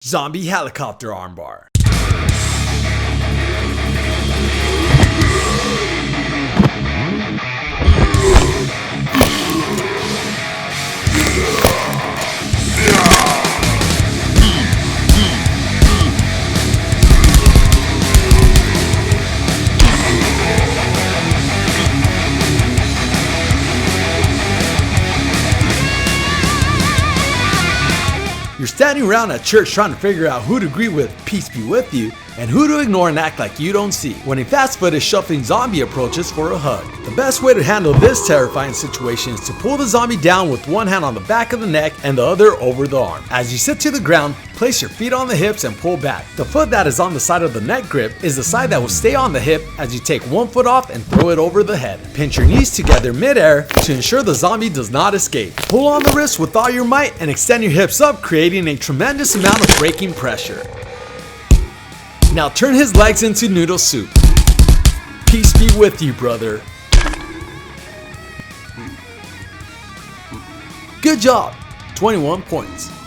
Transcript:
Zombie Helicopter Armbar. You're standing around at church trying to figure out who to agree with, peace be with you, and who to ignore and act like you don't see, when a fast-footed shuffling zombie approaches for a hug. The best way to handle this terrifying situation is to pull the zombie down with one hand on the back of the neck and the other over the arm. As you sit to the ground, place your feet on the hips and pull back. The foot that is on the side of the neck grip is the side that will stay on the hip as you take one foot off and throw it over the head. Pinch your knees together mid-air to ensure the zombie does not escape. Pull on the wrist with all your might and extend your hips up, creating a tremendous amount of braking pressure. Now turn his legs into noodle soup. Peace be with you, brother. Good job, 21 points.